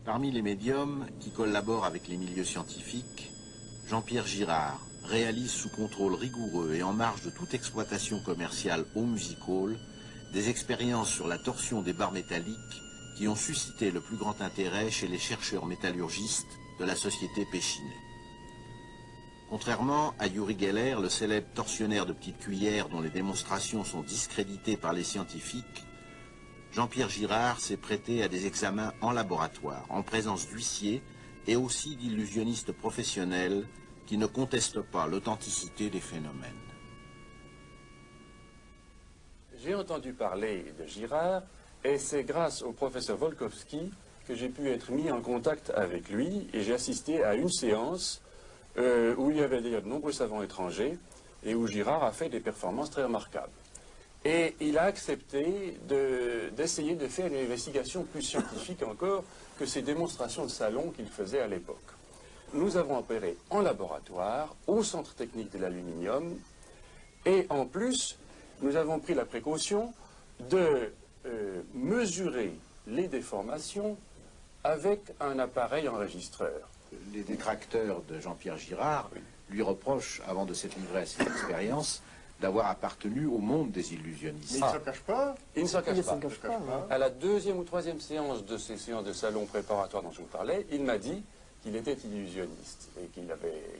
Parmi les médiums qui collaborent avec les milieux scientifiques, Jean-Pierre Girard réalise sous contrôle rigoureux et en marge de toute exploitation commerciale au music hall des expériences sur la torsion des barres métalliques qui ont suscité le plus grand intérêt chez les chercheurs métallurgistes de la société Péchinet. Contrairement à Uri Geller, le célèbre torsionnaire de petites cuillères dont les démonstrations sont discréditées par les scientifiques, Jean-Pierre Girard s'est prêté à des examens en laboratoire, en présence d'huissiers et aussi d'illusionnistes professionnels qui ne contestent pas l'authenticité des phénomènes. J'ai entendu parler de Girard et c'est grâce au professeur Volkovski que j'ai pu être mis en contact avec lui et j'ai assisté à une séance où il y avait d'ailleurs de nombreux savants étrangers et où Girard a fait des performances très remarquables. Et il a accepté d'essayer de faire une investigation plus scientifique encore que ces démonstrations de salon qu'il faisait à l'époque. Nous avons opéré en laboratoire, au centre technique de l'aluminium, et en plus, nous avons pris la précaution de mesurer les déformations avec un appareil enregistreur. Les détracteurs de Jean-Pierre Girard lui reprochent, avant de s'être livré à cette expérience, d'avoir appartenu au monde des illusionnistes. Mais il ne s'en cache pas. Il ne s'en cache pas. Pas. À la deuxième ou troisième séance de ces séances de salon préparatoires dont je vous parlais, il m'a dit qu'il était illusionniste et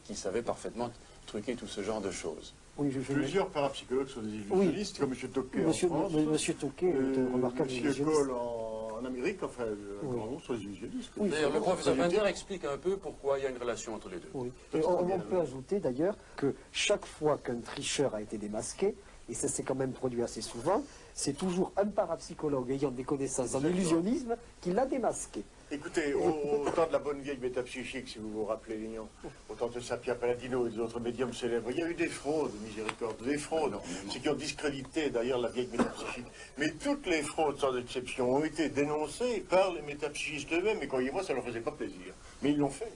qu'il savait parfaitement truquer tout ce genre de choses. Oui, plusieurs parapsychologues sont des illusionnistes, comme M. Tocquet en France. M. Tocquet est un remarquable illusionniste. M. Cole en Amérique, enfin, un grand nombre sont des illusionnistes. Oui, d'ailleurs, le professeur Bender explique un peu pourquoi il y a une relation entre les deux. Oui. Et on peut ajouter d'ailleurs que chaque fois qu'un tricheur a été démasqué, et ça s'est quand même produit assez souvent, c'est toujours un parapsychologue ayant des connaissances en illusionnisme qui l'a démasqué. Écoutez, au temps de la bonne vieille métapsychique, si vous vous rappelez, Lignon, au temps de Sapia Palladino et des autres médiums célèbres, il y a eu des fraudes, miséricorde, des fraudes, c'est qui ont discrédité d'ailleurs la vieille métapsychique. Mais toutes les fraudes, sans exception, ont été dénoncées par les métapsychistes eux-mêmes, et croyez-moi, ça ne leur faisait pas plaisir. Mais ils l'ont fait.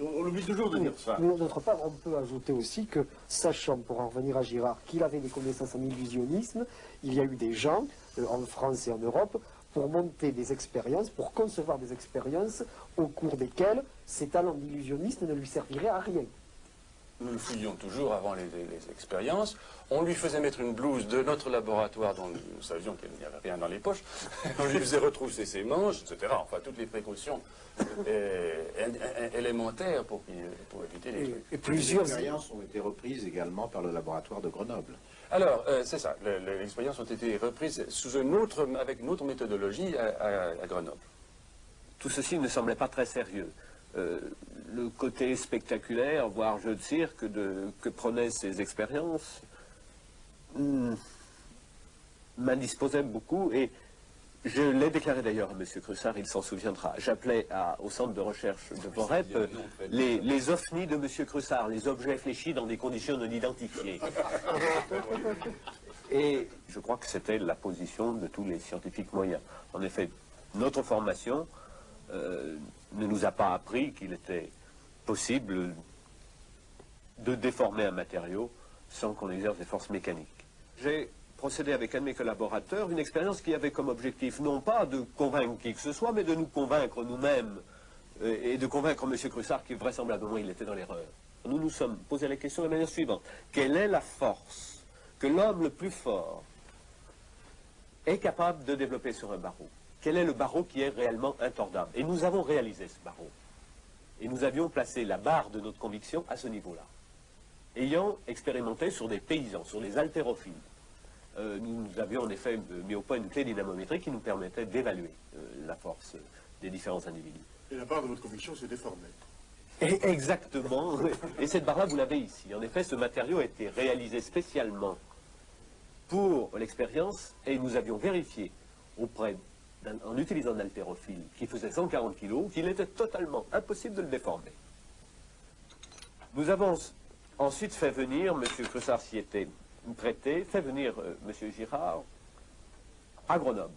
On oublie toujours de dire ça. Mais d'autre part, on peut ajouter aussi que, sachant, pour en revenir à Girard, qu'il avait des connaissances en illusionnisme, il y a eu des gens, en France et en Europe, pour monter des expériences, pour concevoir des expériences au cours desquelles ses talents d'illusionniste ne lui serviraient à rien. Nous le fouillions toujours avant les expériences. On lui faisait mettre une blouse de notre laboratoire dont nous savions qu'il n'y avait rien dans les poches. On lui faisait retrousser ses manches, etc. Enfin, toutes les précautions élémentaires pour éviter les trucs. Et plusieurs expériences ont été reprises également par le laboratoire de Grenoble. Alors, c'est ça. Les expériences ont été reprises avec une autre méthodologie à Grenoble. Tout ceci ne semblait pas très sérieux. Le côté spectaculaire, voire jeu de cirque, que prenaient ces expériences, m'indisposait beaucoup. Et je l'ai déclaré d'ailleurs à M. Crussard, il s'en souviendra. J'appelais au centre de recherche de Vorep les ovnis de M. Crussard, les objets fléchis dans des conditions non identifiées. Et je crois que c'était la position de tous les scientifiques moyens. En effet, notre formation ne nous a pas appris qu'il était possible de déformer un matériau sans qu'on exerce des forces mécaniques. J'ai procédé avec un de mes collaborateurs une expérience qui avait comme objectif non pas de convaincre qui que ce soit, mais de nous convaincre nous-mêmes et de convaincre M. Crussard qui vraisemblablement il était dans l'erreur. Nous nous sommes posé la question de la manière suivante. Quelle est la force que l'homme le plus fort est capable de développer sur un barreau? Quel est le barreau qui est réellement intordable? Et nous avons réalisé ce barreau. Et nous avions placé la barre de notre conviction à ce niveau-là. Ayant expérimenté sur des paysans, sur des haltérophiles, nous avions en effet mis au point une clé dynamométrique qui nous permettait d'évaluer la force des différents individus. Et la barre de votre conviction s'est déformée. Et exactement. Et cette barre-là, vous l'avez ici. En effet, ce matériau a été réalisé spécialement pour l'expérience et nous avions vérifié en utilisant un haltérophile qui faisait 140 kg, qu'il était totalement impossible de le déformer. Nous avons ensuite fait venir, M. Crussard s'y était prêté, fait venir M. Girard à Grenoble.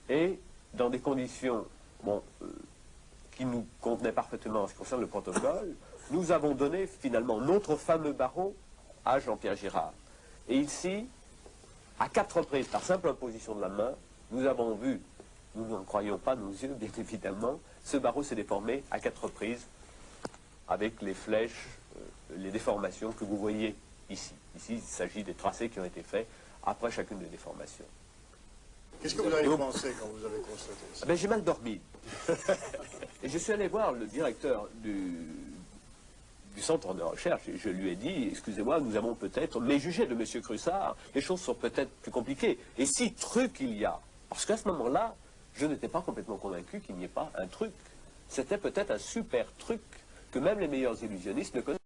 Et dans des conditions qui nous convenaient parfaitement en ce qui concerne le protocole, nous avons donné finalement notre fameux barreau à Jean-Pierre Girard. Et ici, à 4 reprises, par simple imposition de la main, nous avons vu nous n'en croyons pas nos yeux, bien évidemment. Ce barreau s'est déformé à 4 reprises avec les flèches, les déformations que vous voyez ici. Ici, il s'agit des tracés qui ont été faits après chacune des déformations. Qu'est-ce que vous avez pensé quand vous avez constaté ça? Ben, j'ai mal dormi. Et je suis allé voir le directeur du centre de recherche et je lui ai dit, excusez-moi, nous avons peut-être, mais jugé de M. Crussard, les choses sont peut-être plus compliquées. Et si truc il y a, parce qu'à ce moment-là, je n'étais pas complètement convaincu qu'il n'y ait pas un truc. C'était peut-être un super truc que même les meilleurs illusionnistes ne connaissent.